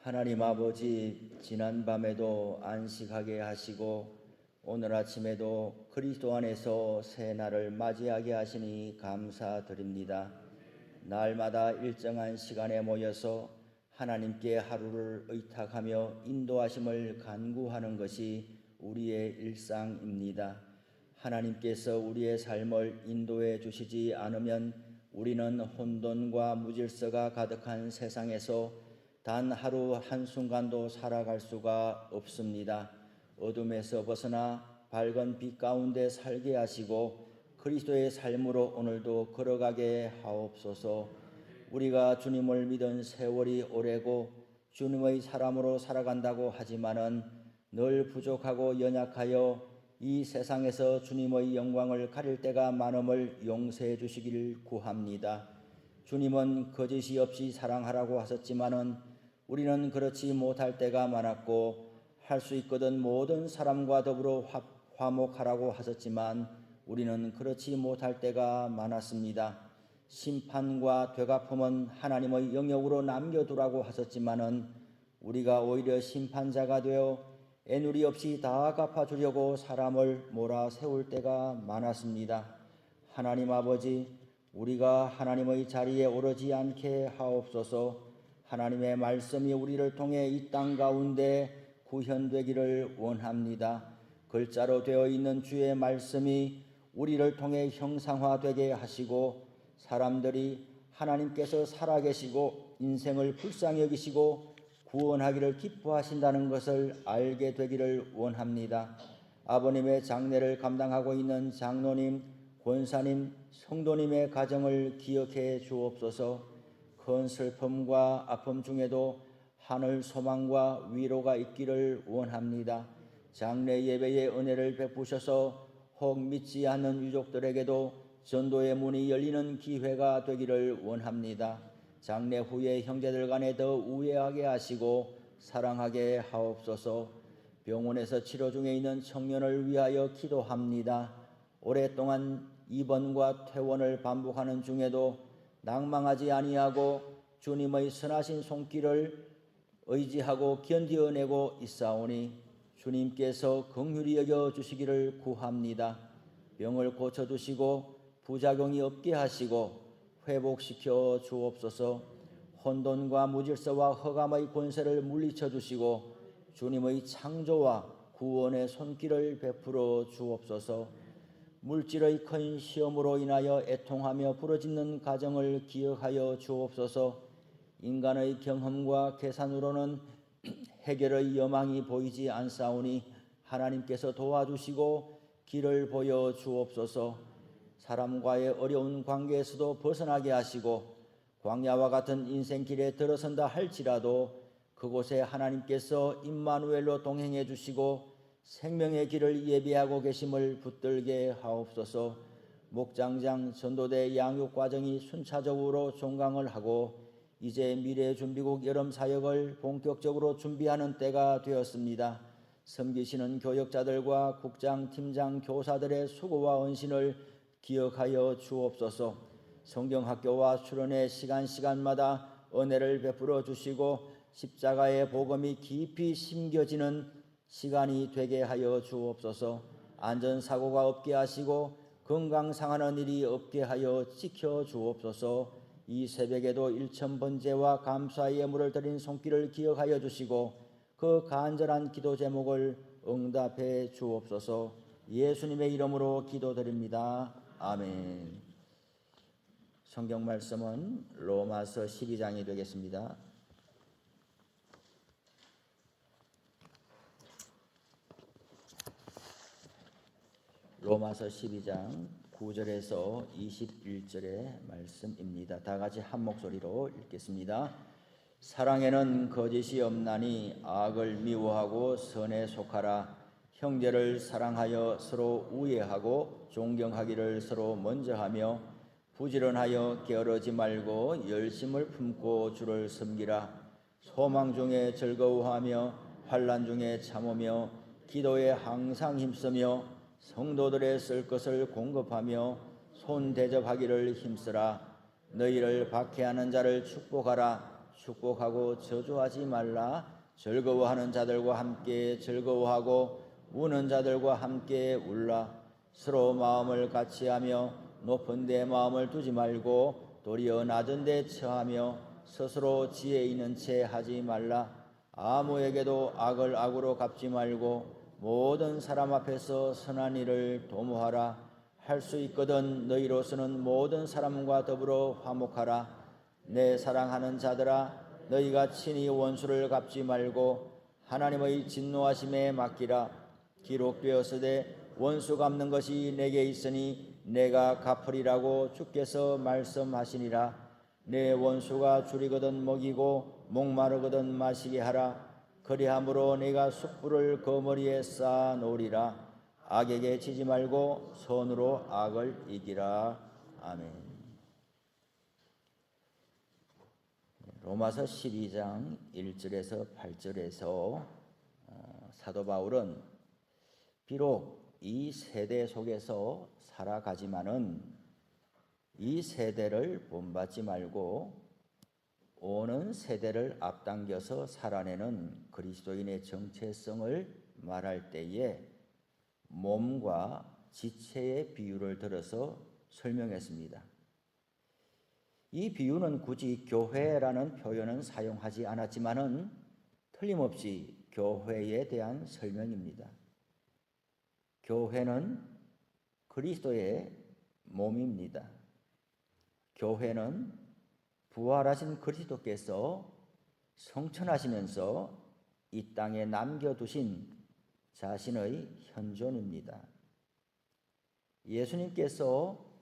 하나님 아버지, 지난밤에도 안식하게 하시고 오늘 아침에도 그리스도 안에서 새 날을 맞이하게 하시니 감사드립니다. 날마다 일정한 시간에 모여서 하나님께 하루를 의탁하며 인도하심을 간구하는 것이 우리의 일상입니다. 하나님께서 우리의 삶을 인도해 주시지 않으면 우리는 혼돈과 무질서가 가득한 세상에서 단 하루 한순간도 살아갈 수가 없습니다. 어둠에서 벗어나 밝은 빛 가운데 살게 하시고 그리스도의 삶으로 오늘도 걸어가게 하옵소서. 우리가 주님을 믿은 세월이 오래고 주님의 사람으로 살아간다고 하지만은 늘 부족하고 연약하여 이 세상에서 주님의 영광을 가릴 때가 많음을 용서해 주시길 구합니다. 주님은 거짓이 없이 사랑하라고 하셨지만은 우리는 그렇지 못할 때가 많았고, 할 수 있거든 모든 사람과 더불어 화목하라고 하셨지만 우리는 그렇지 못할 때가 많았습니다. 심판과 되갚음은 하나님의 영역으로 남겨두라고 하셨지만은 우리가 오히려 심판자가 되어 애누리 없이 다 갚아주려고 사람을 몰아세울 때가 많았습니다. 하나님 아버지, 우리가 하나님의 자리에 오르지 않게 하옵소서. 하나님의 말씀이 우리를 통해 이 땅 가운데 구현되기를 원합니다. 글자로 되어 있는 주의 말씀이 우리를 통해 형상화되게 하시고 사람들이 하나님께서 살아계시고 인생을 불쌍히 여기시고 구원하기를 기뻐하신다는 것을 알게 되기를 원합니다. 아버님의 장례를 감당하고 있는 장로님, 권사님, 성도님의 가정을 기억해 주옵소서. 큰 슬픔과 아픔 중에도 하늘 소망과 위로가 있기를 원합니다. 장례 예배의 은혜를 베푸셔서 혹 믿지 않는 유족들에게도 전도의 문이 열리는 기회가 되기를 원합니다. 장례 후에 형제들 간에 더 우애하게 하시고 사랑하게 하옵소서. 병원에서 치료 중에 있는 청년을 위하여 기도합니다. 오랫동안 입원과 퇴원을 반복하는 중에도 낭망하지 아니하고 주님의 선하신 손길을 의지하고 견디어내고 있사오니 주님께서 긍휼히 여겨 주시기를 구합니다. 병을 고쳐주시고 부작용이 없게 하시고 회복시켜 주옵소서. 혼돈과 무질서와 허감의 권세를 물리쳐 주시고 주님의 창조와 구원의 손길을 베풀어 주옵소서. 물질의 큰 시험으로 인하여 애통하며 부러지는 가정을 기억하여 주옵소서. 인간의 경험과 계산으로는 해결의 여망이 보이지 않사오니 하나님께서 도와주시고 길을 보여 주옵소서. 사람과의 어려운 관계에서도 벗어나게 하시고 광야와 같은 인생길에 들어선다 할지라도 그곳에 하나님께서 임마누엘로 동행해 주시고 생명의 길을 예비하고 계심을 붙들게 하옵소서. 목장장 전도대 양육 과정이 순차적으로 종강을 하고 이제 미래준비국 여름 사역을 본격적으로 준비하는 때가 되었습니다. 섬기시는 교역자들과 국장, 팀장, 교사들의 수고와 헌신을 기억하여 주옵소서. 성경학교와 수련회 시간마다 은혜를 베풀어 주시고 십자가의 복음이 깊이 심겨지는 시간이 되게 하여 주옵소서. 안전사고가 없게 하시고 건강 상하는 일이 없게 하여 지켜 주옵소서. 이 새벽에도 일천번제와 감사의 예물을 드린 손길을 기억하여 주시고 그 간절한 기도 제목을 응답해 주옵소서. 예수님의 이름으로 기도드립니다. 아멘. 성경 말씀은 로마서 12장이 되겠습니다. 로마서 12장 9절에서 21절의 말씀입니다. 다 같이 한 목소리로 읽겠습니다. 사랑에는 거짓이 없나니 악을 미워하고 선에 속하라. 형제를 사랑하여 서로 우애하고 존경하기를 서로 먼저 하며 부지런하여 게으르지 말고 열심을 품고 주를 섬기라. 소망 중에 즐거워하며 환난 중에 참으며 기도에 항상 힘쓰며 성도들의 쓸 것을 공급하며 손 대접하기를 힘쓰라. 너희를 박해하는 자를 축복하라. 축복하고 저주하지 말라. 즐거워하는 자들과 함께 즐거워하고 우는 자들과 함께 울라. 서로 마음을 같이하며 높은 데 마음을 두지 말고 도리어 낮은 데 처하며 스스로 지혜 있는 채 하지 말라. 아무에게도 악을 악으로 갚지 말고 모든 사람 앞에서 선한 일을 도모하라. 할 수 있거든 너희로서는 모든 사람과 더불어 화목하라. 내 사랑하는 자들아, 너희가 친히 원수를 갚지 말고 하나님의 진노하심에 맡기라. 기록되었으되 원수 갚는 것이 내게 있으니 내가 갚으리라고 주께서 말씀하시니라. 내 원수가 줄이거든 먹이고 목마르거든 마시게 하라. 그리함으로 내가 숯불을 그 머리에 쌓아 놓으리라. 악에게 지지 말고 선으로 악을 이기라. 아멘. 로마서 12장 1절에서 8절에서 사도 바울은 비록 이 세대 속에서 살아가지만은 이 세대를 본받지 말고 오는 세대를 앞당겨서 살아내는 그리스도인의 정체성을 말할 때에 몸과 지체의 비유를 들어서 설명했습니다. 이 비유는 굳이 교회라는 표현은 사용하지 않았지만은 틀림없이 교회에 대한 설명입니다. 교회는 그리스도의 몸입니다. 교회는 부활하신 그리스도께서 성천하시면서 이 땅에 남겨두신 자신의 현존입니다. 예수님께서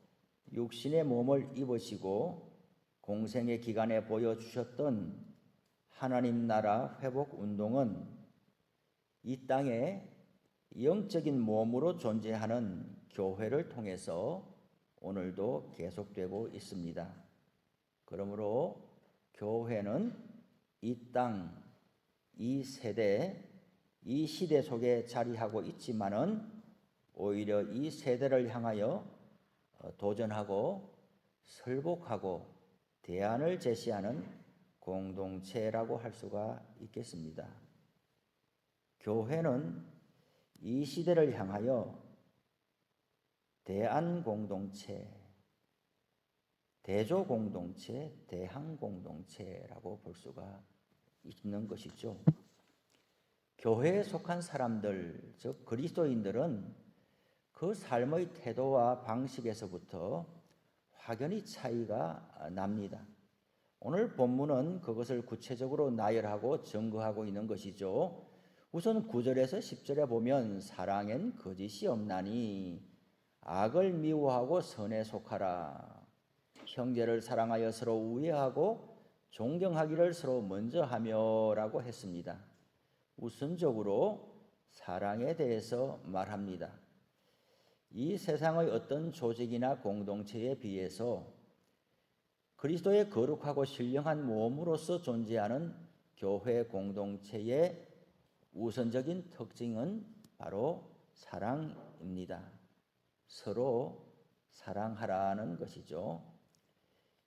육신의 몸을 입으시고 공생의 기간에 보여주셨던 하나님 나라 회복 운동은 이 땅에 영적인 몸으로 존재하는 교회를 통해서 오늘도 계속되고 있습니다. 그러므로 교회는 이 땅, 이 세대, 이 시대 속에 자리하고 있지만은 오히려 이 세대를 향하여 도전하고 설복하고 대안을 제시하는 공동체라고 할 수가 있겠습니다. 교회는 이 시대를 향하여 대안 공동체, 대조 공동체, 대항 공동체라고 볼 수가 있는 것이죠. 교회에 속한 사람들, 즉 그리스도인들은 그 삶의 태도와 방식에서부터 확연히 차이가 납니다. 오늘 본문은 그것을 구체적으로 나열하고 증거하고 있는 것이죠. 우선 9절에서 10절에 보면 사랑엔 거짓이 없나니 악을 미워하고 선에 속하라. 형제를 사랑하여 서로 우애하고 존경하기를 서로 먼저 하며라고 했습니다. 우선적으로 사랑에 대해서 말합니다. 이 세상의 어떤 조직이나 공동체에 비해서 그리스도의 거룩하고 신령한 몸으로서 존재하는 교회 공동체의 우선적인 특징은 바로 사랑입니다. 서로 사랑하라는 것이죠.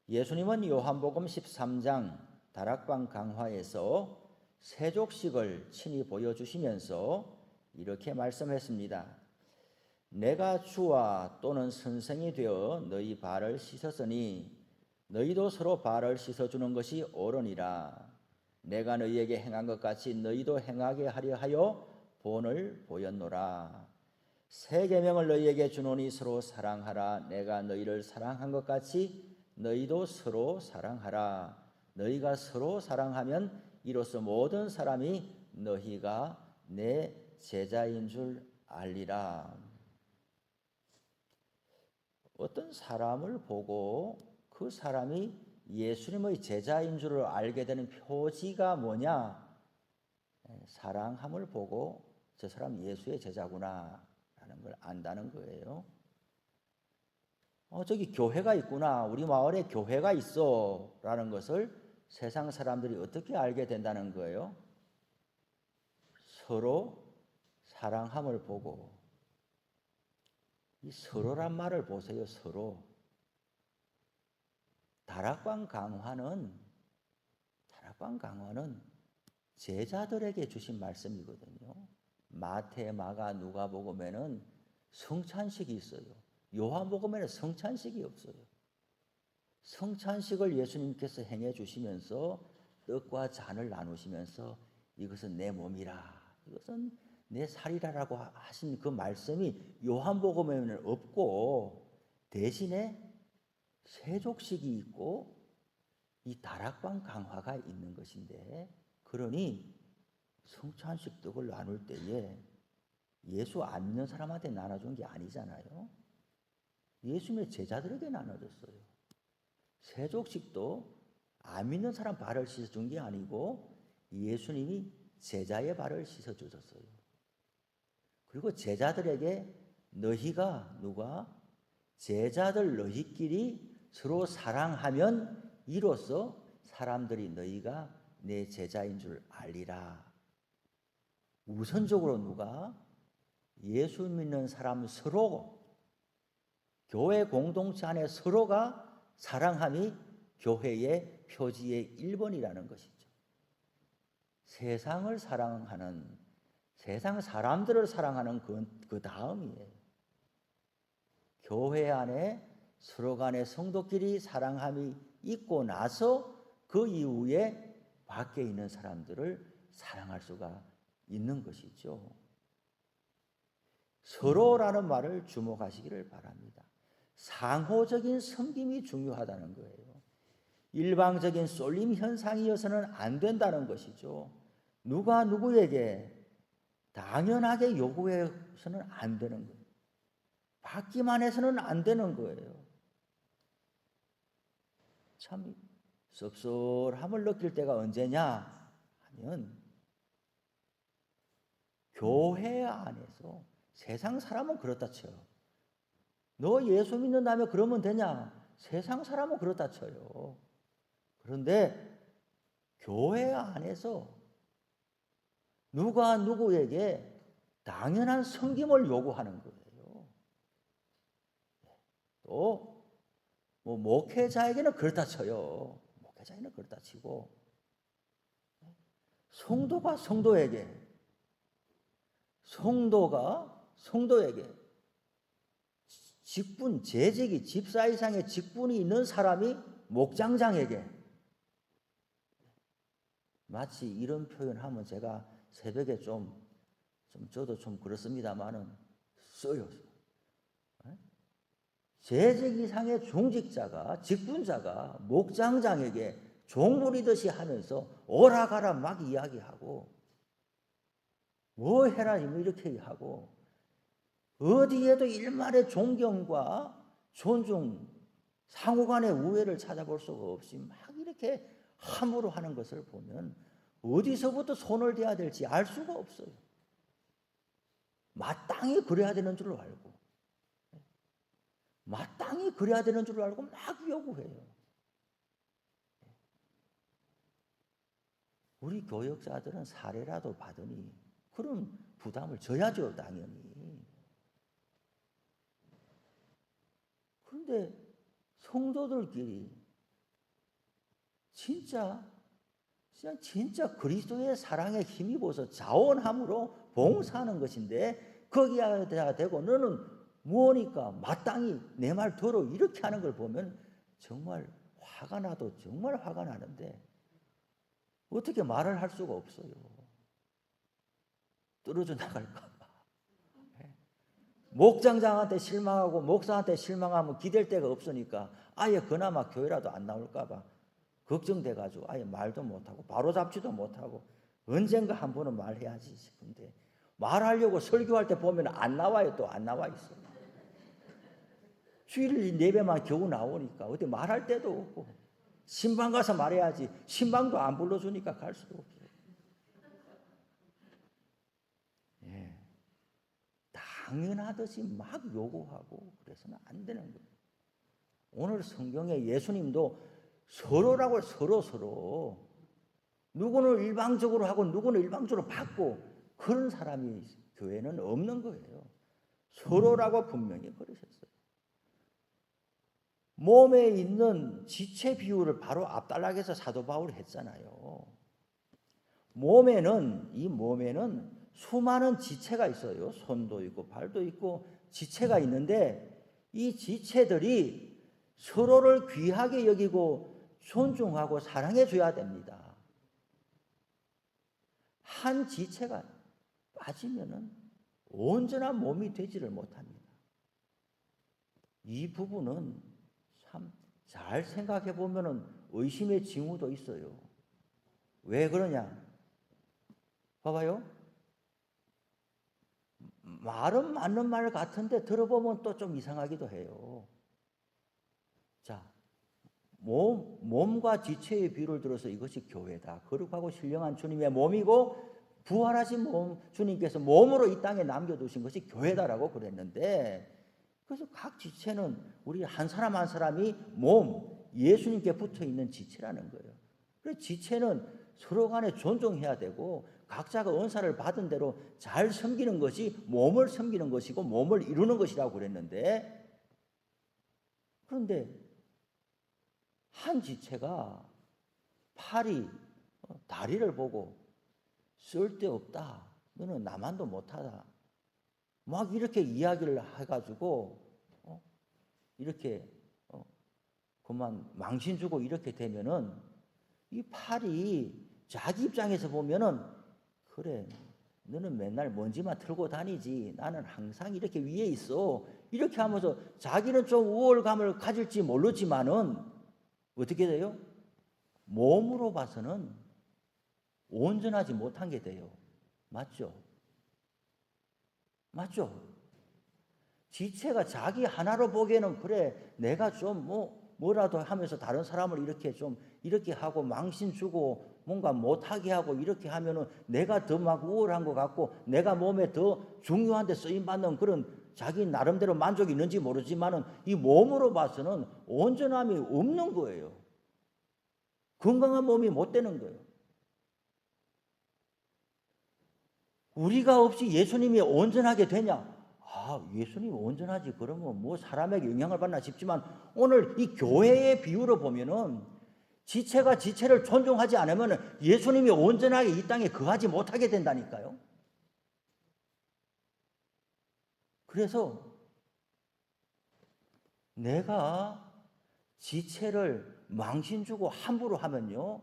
예수님은 요한복음 13장 다락방 강화에서 세족식을 친히 보여주시면서 이렇게 말씀했습니다. 내가 주와 또는 선생이 되어 너희 발을 씻었으니 너희도 서로 발을 씻어주는 것이 옳으니라. 내가 너희에게 행한 것 같이 너희도 행하게 하려 하여 본을 보였노라. 새 계명을 너희에게 주노니 서로 사랑하라. 내가 너희를 사랑한 것 같이 너희도 서로 사랑하라. 너희가 서로 사랑하면 이로써 모든 사람이 너희가 내 제자인 줄 알리라. 어떤 사람을 보고 그 사람이 예수님의 제자인 줄을 알게 되는 표지가 뭐냐? 사랑함을 보고 저 사람 예수의 제자구나 라는 걸 안다는 거예요. 저기 교회가 있구나, 우리 마을에 교회가 있어 라는 것을 세상 사람들이 어떻게 알게 된다는 거예요? 서로 사랑함을 보고. 이 서로란 말을 보세요. 서로. 다락방 강화는 다락방 강화는 제자들에게 주신 말씀이거든요. 마태, 마가, 누가복음에는 성찬식이 있어요. 요한복음에는 성찬식이 없어요. 성찬식을 예수님께서 행해 주시면서 떡과 잔을 나누시면서 이것은 내 몸이라, 이것은 내 살이라라고 하신 그 말씀이 요한복음에는 없고, 대신에 세족식이 있고 이 다락방 강화가 있는 것인데, 그러니 성찬식 떡을 나눌 때에 예수 안 믿는 사람한테 나눠준 게 아니잖아요. 예수님의 제자들에게 나눠줬어요. 세족식도 안 믿는 사람 발을 씻어준 게 아니고 예수님이 제자의 발을 씻어주셨어요. 그리고 제자들에게 너희가, 누가? 제자들 너희끼리 서로 사랑하면 이로써 사람들이 너희가 내 제자인 줄 알리라. 우선적으로 누가? 예수 믿는 사람 서로, 교회 공동체 안에 서로가 사랑함이 교회의 표지의 1번이라는 것이죠. 세상을 사랑하는, 세상 사람들을 사랑하는 그 다음이에요. 교회 안에 서로 간의 성도끼리 사랑함이 있고 나서 그 이후에 밖에 있는 사람들을 사랑할 수가 있는 것이죠. 서로라는 말을 주목하시기를 바랍니다. 상호적인 섬김이 중요하다는 거예요. 일방적인 쏠림 현상이어서는 안 된다는 것이죠. 누가 누구에게 당연하게 요구해서는 안 되는 거예요. 받기만 해서는 안 되는 거예요. 참 섭섭함을 느낄 때가 언제냐 하면, 교회 안에서 세상 사람은 그렇다 쳐요. 너 예수 믿는다며 그러면 되냐? 세상 사람은 그렇다 쳐요. 그런데 교회 안에서 누가 누구에게 당연한 섬김을 요구하는 거예요. 또 뭐 목회자에게는 그렇다 쳐요. 목회자에게는 그렇다 치고, 성도가 성도에게, 성도가 성도에게, 직분, 재직이 집사 이상의 직분이 있는 사람이 목장장에게, 마치 이런 표현하면 제가 새벽에 저도 좀 그렇습니다만은 써요. 재직 이상의 종직자가, 직분자가 목장장에게 종부리듯이 하면서 오라가라 막 이야기하고, 뭐 해라 이렇게 하고, 어디에도 일말의 존경과 존중, 상호간의 우애를 찾아볼 수가 없이 막 이렇게 함부로 하는 것을 보면 어디서부터 손을 대야 될지 알 수가 없어요. 마땅히 그래야 되는 줄 알고, 마땅히 그래야 되는 줄 알고 막 요구해요. 우리 교역자들은 사례라도 받으니 그런 부담을 져야죠, 당연히. 그런데 성도들끼리 진짜 그리스도의 사랑에 힘입어서 자원함으로 봉사하는 것인데, 거기에다 대고 너는 뭐니까 마땅히 내 말 들어 이렇게 하는 걸 보면 정말 화가 나도 정말 화가 나는데 어떻게 말을 할 수가 없어요. 떨어져 나갈까 봐. 목장장한테 실망하고 목사한테 실망하면 기댈 데가 없으니까 아예 그나마 교회라도 안 나올까 봐 걱정돼가지고 아예 말도 못하고 바로잡지도 못하고 언젠가 한 번은 말해야지 싶은데, 말하려고 설교할 때 보면 안 나와요. 또 안 나와 있어요. 주일 예배만 겨우 나오니까 어디 말할 데도 없고, 신방 가서 말해야지 신방도 안 불러주니까 갈 수도 없어요. 예. 당연하듯이 막 요구하고 그래서는 안 되는 거예요. 오늘 성경에 예수님도 서로라고, 서로 누구는 일방적으로 하고 누구는 일방적으로 받고 그런 사람이 교회는 없는 거예요. 서로라고 분명히 그러셨어요. 몸에 있는 지체 비율을 바로 앞단락에서 사도 바울이 했잖아요. 이 몸에는 수많은 지체가 있어요. 손도 있고 발도 있고 지체가 있는데 이 지체들이 서로를 귀하게 여기고 존중하고 사랑해 줘야 됩니다. 한 지체가 빠지면은 온전한 몸이 되지를 못합니다. 이 부분은 참 잘 생각해 보면은 의심의 징후도 있어요. 왜 그러냐? 봐봐요. 말은 맞는 말 같은데 들어보면 또 좀 이상하기도 해요. 자, 몸과 지체의 비유를 들어서 이것이 교회다. 거룩하고 신령한 주님의 몸이고 부활하신 몸, 주님께서 몸으로 이 땅에 남겨두신 것이 교회다라고 그랬는데, 그래서 각 지체는 우리 한 사람 한 사람이 몸, 예수님께 붙어 있는 지체라는 거예요. 그래서 지체는 서로 간에 존중해야 되고 각자가 은사를 받은 대로 잘 섬기는 것이 몸을 섬기는 것이고 몸을 이루는 것이라고 그랬는데, 그런데 한 지체가 팔이 다리를 보고 쓸데없다, 너는 나만도 못하다, 막 이렇게 이야기를 해가지고 이렇게 그만 망신 주고 이렇게 되면은 이 팔이 자기 입장에서 보면은, 그래 너는 맨날 먼지만 털고 다니지 나는 항상 이렇게 위에 있어, 이렇게 하면서 자기는 좀 우월감을 가질지 모르지만은 어떻게 돼요? 몸으로 봐서는 온전하지 못한 게 돼요. 맞죠? 맞죠? 지체가 자기 하나로 보기에는 그래 내가 좀 뭐라도 하면서 다른 사람을 이렇게 좀 이렇게 하고 망신 주고 뭔가 못하게 하고 이렇게 하면은 내가 더 막 우월한 것 같고 내가 몸에 더 중요한 데 쓰임 받는 그런 자기 나름대로 만족이 있는지 모르지만은 이 몸으로 봐서는 온전함이 없는 거예요. 건강한 몸이 못 되는 거예요. 우리가 없이 예수님이 온전하게 되냐? 예수님이 온전하지. 그러면 뭐 사람에게 영향을 받나 싶지만 오늘 이 교회의 비유로 보면은 지체가 지체를 존중하지 않으면 예수님이 온전하게 이 땅에 거하지 못하게 된다니까요. 그래서 내가 지체를 망신 주고 함부로 하면요,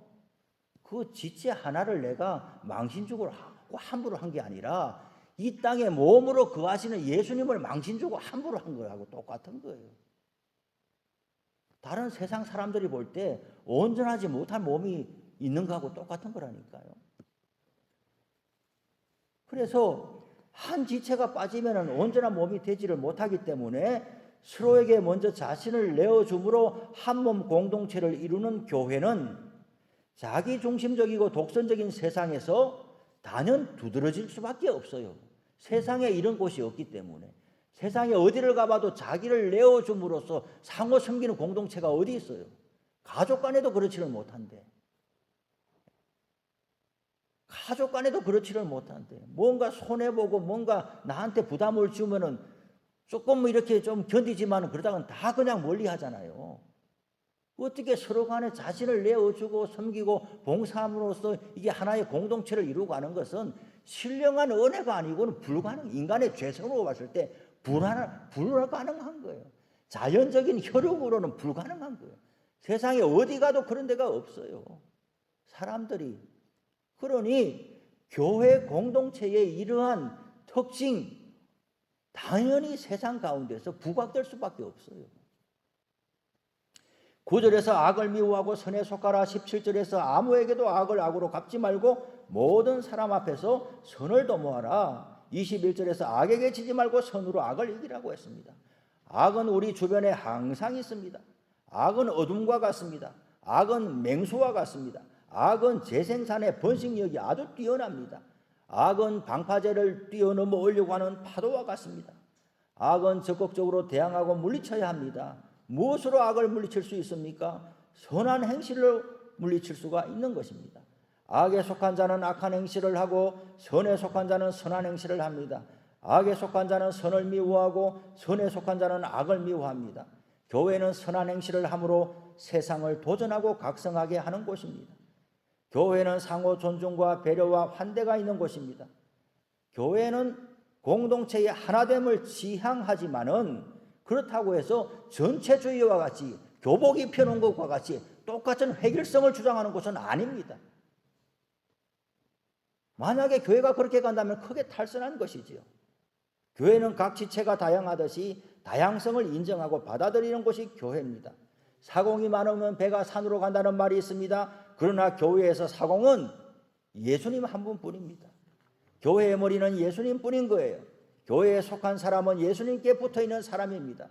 그 지체 하나를 내가 망신 주고 함부로 한 게 아니라 이 땅에 몸으로 거하시는 예수님을 망신 주고 함부로 한 거하고 똑같은 거예요. 다른 세상 사람들이 볼 때 온전하지 못한 몸이 있는 거하고 똑같은 거라니까요. 그래서 한 지체가 빠지면 온전한 몸이 되지를 못하기 때문에 서로에게 먼저 자신을 내어줌으로 한 몸 공동체를 이루는 교회는 자기 중심적이고 독선적인 세상에서 단연 두드러질 수밖에 없어요. 세상에 이런 곳이 없기 때문에. 세상에 어디를 가봐도 자기를 내어줌으로써 상호 섬기는 공동체가 어디 있어요? 가족 간에도 그렇지를 못한데. 가족 간에도 그렇지를 못한데. 뭔가 손해보고 뭔가 나한테 부담을 주면은 조금 이렇게 좀 견디지만 그러다가는 다 그냥 멀리 하잖아요. 어떻게 서로 간에 자신을 내어주고 섬기고 봉사함으로써 이게 하나의 공동체를 이루고 가는 것은 신령한 은혜가 아니고는 인간의 죄성으로 봤을 때 불가능한 거예요. 자연적인 혈육으로는 불가능한 거예요. 세상에 어디 가도 그런 데가 없어요. 사람들이. 그러니 교회 공동체의 이러한 특징, 당연히 세상 가운데서 부각될 수밖에 없어요. 9절에서 악을 미워하고 선에 속하라. 17절에서 아무에게도 악을 악으로 갚지 말고 모든 사람 앞에서 선을 도모하라. 21절에서 악에게 지지 말고 선으로 악을 이기라고 했습니다. 악은 우리 주변에 항상 있습니다. 악은 어둠과 같습니다. 악은 맹수와 같습니다. 악은 재생산의 번식력이 아주 뛰어납니다. 악은 방파제를 뛰어넘어 오려고 하는 파도와 같습니다. 악은 적극적으로 대항하고 물리쳐야 합니다. 무엇으로 악을 물리칠 수 있습니까? 선한 행실로 물리칠 수가 있는 것입니다. 악에 속한 자는 악한 행실을 하고 선에 속한 자는 선한 행실을 합니다. 악에 속한 자는 선을 미워하고 선에 속한 자는 악을 미워합니다. 교회는 선한 행실을 함으로 세상을 도전하고 각성하게 하는 곳입니다. 교회는 상호 존중과 배려와 환대가 있는 곳입니다. 교회는 공동체의 하나됨을 지향하지만은 그렇다고 해서 전체주의와 같이 교복 입혀놓은 것과 같이 똑같은 획일성을 주장하는 곳은 아닙니다. 만약에 교회가 그렇게 간다면 크게 탈선한 것이지요. 교회는 각 지체가 다양하듯이 다양성을 인정하고 받아들이는 곳이 교회입니다. 사공이 많으면 배가 산으로 간다는 말이 있습니다. 그러나 교회에서 사공은 예수님 한 분뿐입니다. 교회의 머리는 예수님뿐인 거예요. 교회에 속한 사람은 예수님께 붙어있는 사람입니다.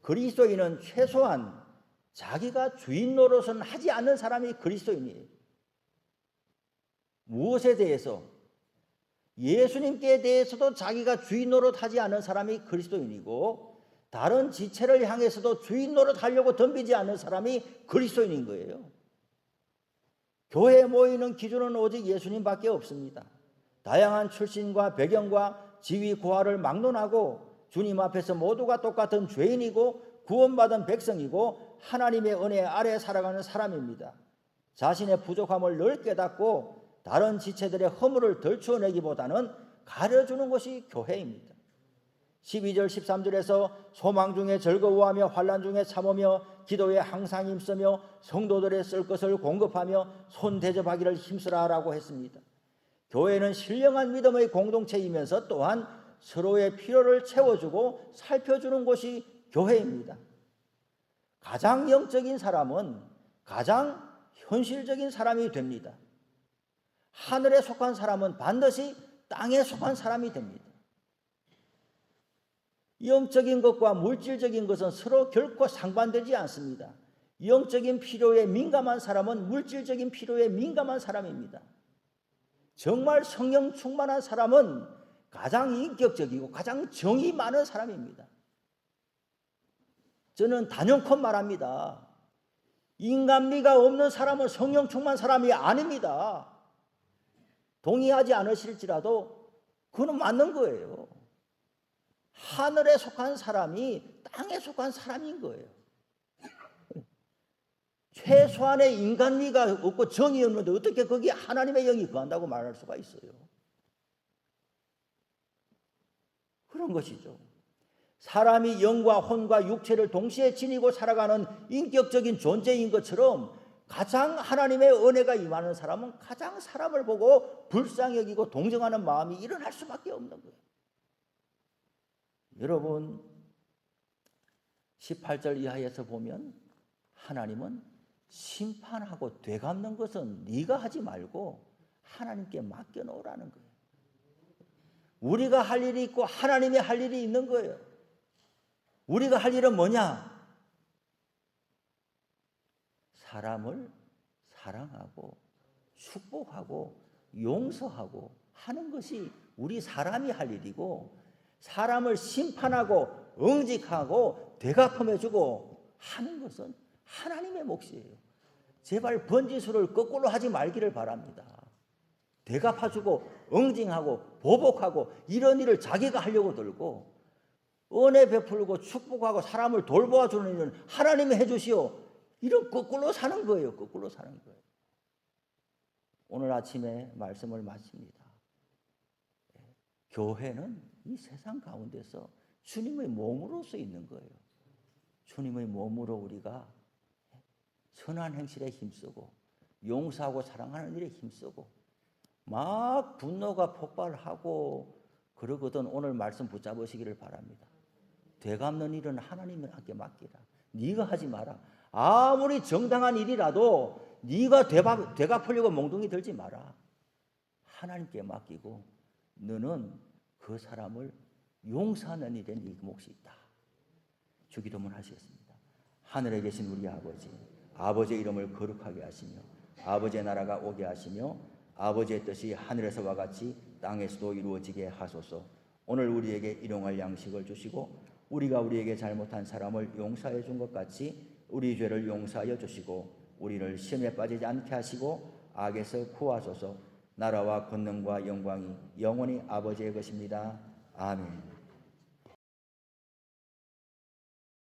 그리스도인은 최소한 자기가 주인 노릇은 하지 않는 사람이 그리스도인이에요. 무엇에 대해서? 예수님께 대해서도 자기가 주인 노릇하지 않는 사람이 그리스도인이고 다른 지체를 향해서도 주인 노릇하려고 덤비지 않는 사람이 그리스도인인 거예요. 교회에 모이는 기준은 오직 예수님밖에 없습니다. 다양한 출신과 배경과 지위 고하를 막론하고 주님 앞에서 모두가 똑같은 죄인이고 구원받은 백성이고 하나님의 은혜 아래 살아가는 사람입니다. 자신의 부족함을 늘 깨닫고 다른 지체들의 허물을 덜추어내기보다는 가려주는 것이 교회입니다. 12절 13절에서 소망 중에 즐거워하며 환난 중에 참으며 기도에 항상 힘쓰며 성도들의 쓸 것을 공급하며 손 대접하기를 힘쓰라라고 했습니다. 교회는 신령한 믿음의 공동체이면서 또한 서로의 필요를 채워주고 살펴주는 곳이 교회입니다. 가장 영적인 사람은 가장 현실적인 사람이 됩니다. 하늘에 속한 사람은 반드시 땅에 속한 사람이 됩니다. 영적인 것과 물질적인 것은 서로 결코 상반되지 않습니다. 영적인 필요에 민감한 사람은 물질적인 필요에 민감한 사람입니다. 정말 성령 충만한 사람은 가장 인격적이고 가장 정이 많은 사람입니다. 저는 단연코 말합니다. 인간미가 없는 사람은 성령 충만한 사람이 아닙니다. 동의하지 않으실지라도 그건 맞는 거예요. 하늘에 속한 사람이 땅에 속한 사람인 거예요. 최소한의 인간미가 없고 정이 없는데 어떻게 거기에 하나님의 영이 거한다고 말할 수가 있어요? 그런 것이죠. 사람이 영과 혼과 육체를 동시에 지니고 살아가는 인격적인 존재인 것처럼 가장 하나님의 은혜가 임하는 사람은 가장 사람을 보고 불쌍히 여기고 동정하는 마음이 일어날 수밖에 없는 거예요. 여러분 18절 이하에서 보면 하나님은 심판하고 되갚는 것은 네가 하지 말고 하나님께 맡겨놓으라는 거예요. 우리가 할 일이 있고 하나님이 할 일이 있는 거예요. 우리가 할 일은 뭐냐? 사람을 사랑하고 축복하고 용서하고 하는 것이 우리 사람이 할 일이고 사람을 심판하고 응직하고 되갚음해주고 하는 것은 하나님의 몫이에요. 제발 번지수를 거꾸로 하지 말기를 바랍니다. 되갚아주고 응징하고 보복하고 이런 일을 자기가 하려고 들고 은혜 베풀고 축복하고 사람을 돌보아주는 일은 하나님이 해주시오. 이런 거꾸로 사는 거예요. 거꾸로 사는 거예요. 오늘 아침에 말씀을 마칩니다. 교회는 이 세상 가운데서 주님의 몸으로서 있는 거예요. 주님의 몸으로 우리가 선한 행실에 힘쓰고 용서하고 사랑하는 일에 힘쓰고 막 분노가 폭발하고 그러거든 오늘 말씀 붙잡으시기를 바랍니다. 되갚는 일은 하나님께 맡기라. 네가 하지 마라. 아무리 정당한 일이라도 네가 되갚으려고 몽둥이 들지 마라. 하나님께 맡기고 너는 그 사람을 용서하는 일에 네 몫이 있다. 주기도문 하시겠습니다. 하늘에 계신 우리 아버지, 아버지의 이름을 거룩하게 하시며 아버지의 나라가 오게 하시며 아버지의 뜻이 하늘에서와 같이 땅에서도 이루어지게 하소서. 오늘 우리에게 일용할 양식을 주시고 우리가 우리에게 잘못한 사람을 용서해 준 것 같이 우리 죄를 용서하여 주시고 우리를 시험에 빠지지 않게 하시고 악에서 구하소서. 나라와 권능과 영광이 영원히 아버지의 것입니다. 아멘.